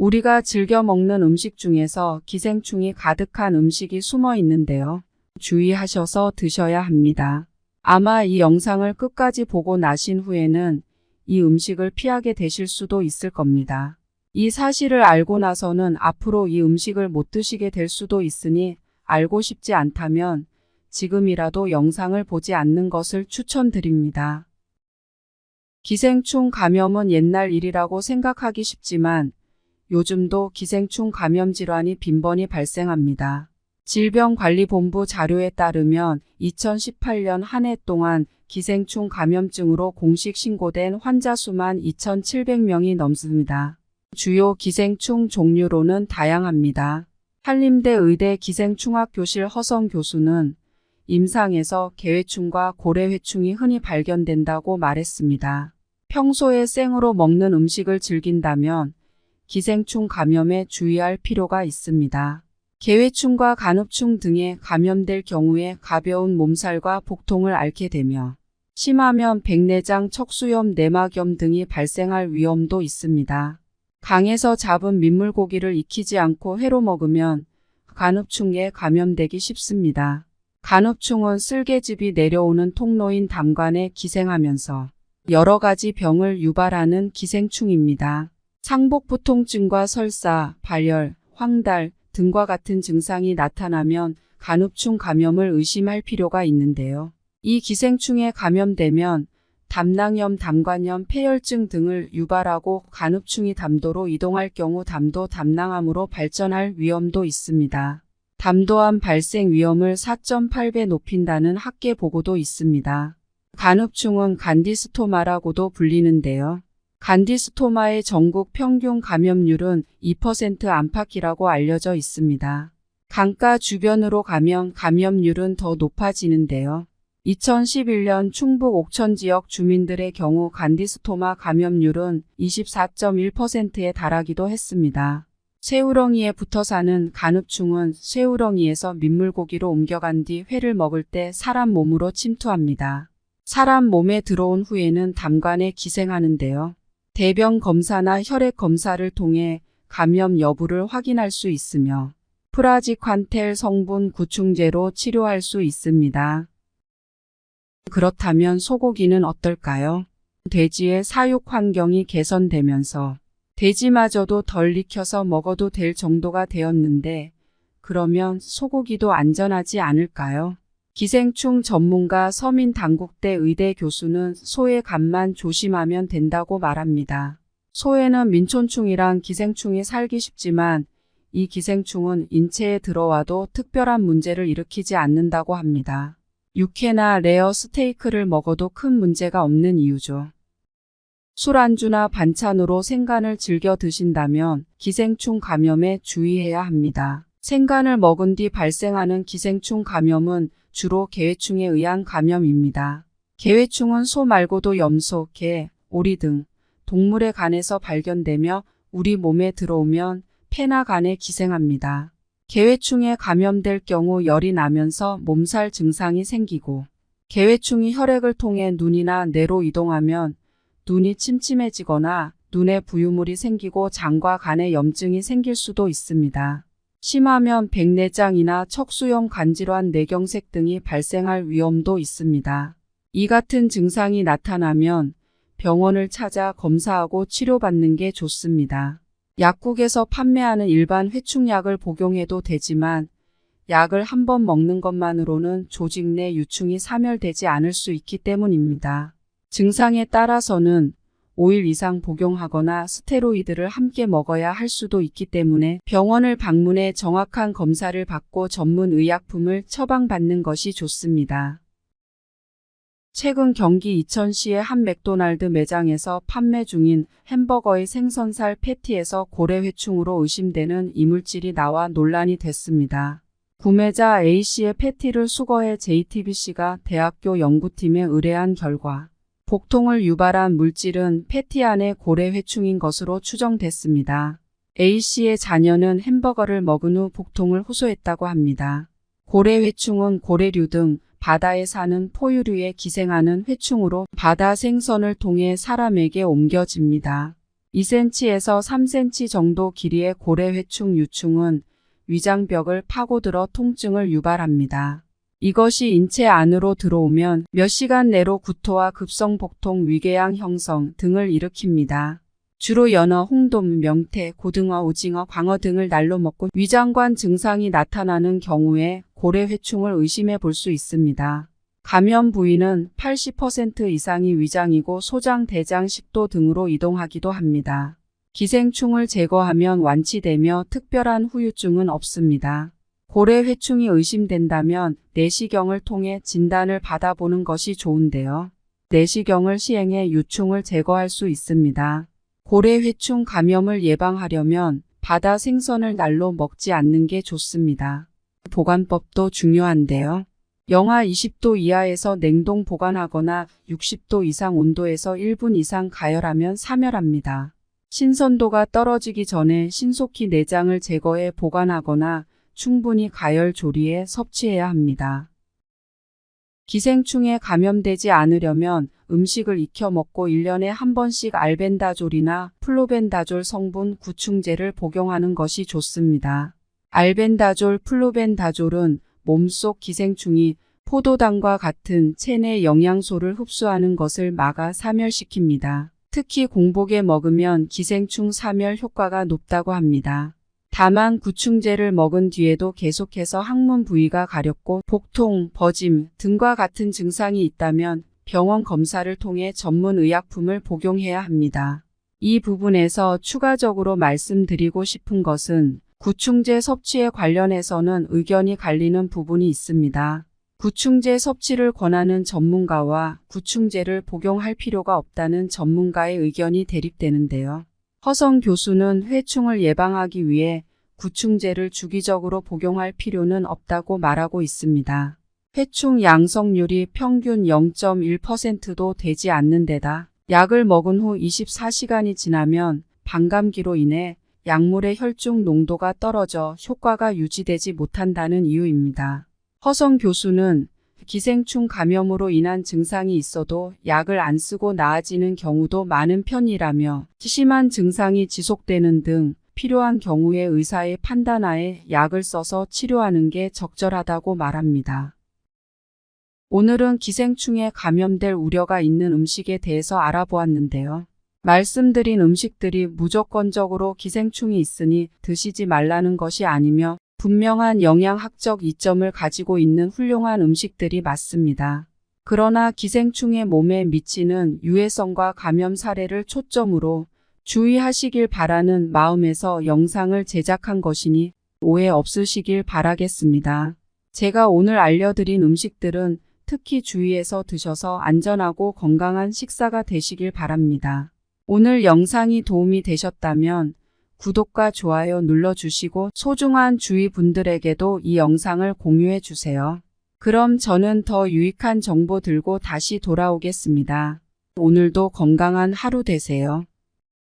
우리가 즐겨 먹는 음식 중에서 기생충이 가득한 음식이 숨어 있는데요. 주의하셔서 드셔야 합니다. 아마 이 영상을 끝까지 보고 나신 후에는 이 음식을 피하게 되실 수도 있을 겁니다. 이 사실을 알고 나서는 앞으로 이 음식을 못 드시게 될 수도 있으니 알고 싶지 않다면 지금이라도 영상을 보지 않는 것을 추천드립니다. 기생충 감염은 옛날 일이라고 생각하기 쉽지만 요즘도 기생충 감염 질환이 빈번히 발생합니다. 질병관리본부 자료에 따르면 2018년 한 해 동안 기생충 감염증으로 공식 신고된 환자 수만 2,700명이 넘습니다. 주요 기생충 종류로는 다양합니다. 한림대 의대 기생충학교실 허성 교수는 임상에서 개회충과 고래회충이 흔히 발견된다고 말했습니다. 평소에 생으로 먹는 음식을 즐긴다면 기생충 감염에 주의할 필요가 있습니다. 개회충과 간흡충 등에 감염될 경우에 가벼운 몸살과 복통을 앓게 되며 심하면 백내장, 척수염, 내막염 등이 발생할 위험도 있습니다. 강에서 잡은 민물고기를 익히지 않고 회로 먹으면 간흡충에 감염되기 쉽습니다. 간흡충은 쓸개즙이 내려오는 통로인 담관에 기생하면서 여러 가지 병을 유발하는 기생충입니다. 상복부통증과 설사, 발열, 황달 등과 같은 증상이 나타나면 간흡충 감염을 의심할 필요가 있는데요. 이 기생충에 감염되면 담낭염, 담관염, 폐혈증 등을 유발하고 간흡충이 담도로 이동할 경우 담도 담낭암으로 발전할 위험도 있습니다. 담도암 발생 위험을 4.8배 높인다는 학계 보고도 있습니다. 간흡충은 간디스토마라고도 불리는데요. 간디스토마의 전국 평균 감염률은 2% 안팎이라고 알려져 있습니다. 강가 주변으로 가면 감염률은 더 높아지는데요. 2011년 충북 옥천 지역 주민들의 경우 간디스토마 감염률은 24.1%에 달하기도 했습니다. 새우렁이에 붙어 사는 간흡충은 새우렁이에서 민물고기로 옮겨간 뒤 회를 먹을 때 사람 몸으로 침투합니다. 사람 몸에 들어온 후에는 담관에 기생하는데요. 대변 검사나 혈액 검사를 통해 감염 여부를 확인할 수 있으며 프라지칸텔 성분 구충제로 치료할 수 있습니다. 그렇다면 소고기는 어떨까요? 돼지의 사육 환경이 개선되면서 돼지마저도 덜 익혀서 먹어도 될 정도가 되었는데 그러면 소고기도 안전하지 않을까요? 기생충 전문가 서민당국대 의대 교수는 소의 간만 조심하면 된다고 말합니다. 소에는 민촌충이란 기생충이 살기 쉽지만 이 기생충은 인체에 들어와도 특별한 문제를 일으키지 않는다고 합니다. 육회나 레어 스테이크를 먹어도 큰 문제가 없는 이유죠. 술안주나 반찬으로 생간을 즐겨 드신다면 기생충 감염에 주의해야 합니다. 생간을 먹은 뒤 발생하는 기생충 감염은 주로 개회충에 의한 감염입니다. 개회충은 소 말고도 염소, 개, 오리 등 동물의 간에서 발견되며 우리 몸에 들어오면 폐나 간에 기생합니다. 개회충에 감염될 경우 열이 나면서 몸살 증상이 생기고 개회충이 혈액을 통해 눈이나 뇌로 이동하면 눈이 침침해지거나 눈에 부유물이 생기고 장과 간에 염증이 생길 수도 있습니다. 심하면 백내장이나 척수염, 간질환, 뇌경색 등이 발생할 위험도 있습니다. 이 같은 증상이 나타나면 병원을 찾아 검사하고 치료받는 게 좋습니다. 약국에서 판매하는 일반 회충약을 복용해도 되지만 약을 한 번 먹는 것만으로는 조직 내 유충이 사멸되지 않을 수 있기 때문입니다. 증상에 따라서는 5일 이상 복용하거나 스테로이드를 함께 먹어야 할 수도 있기 때문에 병원을 방문해 정확한 검사를 받고 전문 의약품을 처방받는 것이 좋습니다. 최근 경기 이천시의 한 맥도날드 매장에서 판매 중인 햄버거의 생선살 패티에서 고래회충으로 의심되는 이물질이 나와 논란이 됐습니다. 구매자 A씨의 패티를 수거해 JTBC가 대학교 연구팀에 의뢰한 결과 복통을 유발한 물질은 패티 안에 고래회충인 것으로 추정됐습니다. A씨의 자녀는 햄버거를 먹은 후 복통을 호소했다고 합니다. 고래회충은 고래류 등 바다에 사는 포유류에 기생하는 회충으로 바다 생선을 통해 사람에게 옮겨집니다. 2cm에서 3cm 정도 길이의 고래회충 유충은 위장벽을 파고들어 통증을 유발합니다. 이것이 인체 안으로 들어오면 몇 시간 내로 구토와 급성복통, 위궤양 형성 등을 일으킵니다. 주로 연어, 홍돔, 명태, 고등어, 오징어, 광어 등을 날로 먹고 위장관 증상이 나타나는 경우에 고래회충을 의심해 볼 수 있습니다. 감염 부위는 80% 이상이 위장이고 소장, 대장, 식도 등으로 이동하기도 합니다. 기생충을 제거하면 완치되며 특별한 후유증은 없습니다. 고래회충이 의심된다면 내시경을 통해 진단을 받아보는 것이 좋은데요. 내시경을 시행해 유충을 제거할 수 있습니다. 고래회충 감염을 예방하려면 바다 생선을 날로 먹지 않는 게 좋습니다. 보관법도 중요한데요. 영하 20도 이하에서 냉동 보관하거나 60도 이상 온도에서 1분 이상 가열하면 사멸합니다. 신선도가 떨어지기 전에 신속히 내장을 제거해 보관하거나 충분히 가열 조리해 섭취해야 합니다. 기생충에 감염되지 않으려면 음식을 익혀 먹고 1년에 한 번씩 알벤다졸이나 플로벤다졸 성분 구충제를 복용하는 것이 좋습니다. 알벤다졸, 플로벤다졸은 몸속 기생충이 포도당과 같은 체내 영양소를 흡수하는 것을 막아 사멸시킵니다. 특히 공복에 먹으면 기생충 사멸 효과가 높다고 합니다. 다만 구충제를 먹은 뒤에도 계속해서 항문 부위가 가렵고 복통, 버짐 등과 같은 증상이 있다면 병원 검사를 통해 전문 의약품을 복용해야 합니다. 이 부분에서 추가적으로 말씀드리고 싶은 것은 구충제 섭취에 관련해서는 의견이 갈리는 부분이 있습니다. 구충제 섭취를 권하는 전문가와 구충제를 복용할 필요가 없다는 전문가의 의견이 대립되는데요. 허성 교수는 회충을 예방하기 위해 구충제를 주기적으로 복용할 필요는 없다고 말하고 있습니다. 회충 양성률이 평균 0.1%도 되지 않는 데다 약을 먹은 후 24시간이 지나면 반감기로 인해 약물의 혈중 농도가 떨어져 효과가 유지되지 못한다는 이유입니다. 허성 교수는 기생충 감염으로 인한 증상이 있어도 약을 안 쓰고 나아지는 경우도 많은 편이라며 심한 증상이 지속되는 등 필요한 경우에 의사의 판단하에 약을 써서 치료하는 게 적절하다고 말합니다. 오늘은 기생충에 감염될 우려가 있는 음식에 대해서 알아보았는데요. 말씀드린 음식들이 무조건적으로 기생충이 있으니 드시지 말라는 것이 아니며 분명한 영양학적 이점을 가지고 있는 훌륭한 음식들이 맞습니다. 그러나 기생충의 몸에 미치는 유해성과 감염 사례를 초점으로 주의하시길 바라는 마음에서 영상을 제작한 것이니 오해 없으시길 바라겠습니다. 제가 오늘 알려드린 음식들은 특히 주의해서 드셔서 안전하고 건강한 식사가 되시길 바랍니다. 오늘 영상이 도움이 되셨다면 구독과 좋아요 눌러주시고 소중한 주위 분들에게도 이 영상을 공유해 주세요. 그럼 저는 더 유익한 정보 들고 다시 돌아오겠습니다. 오늘도 건강한 하루 되세요.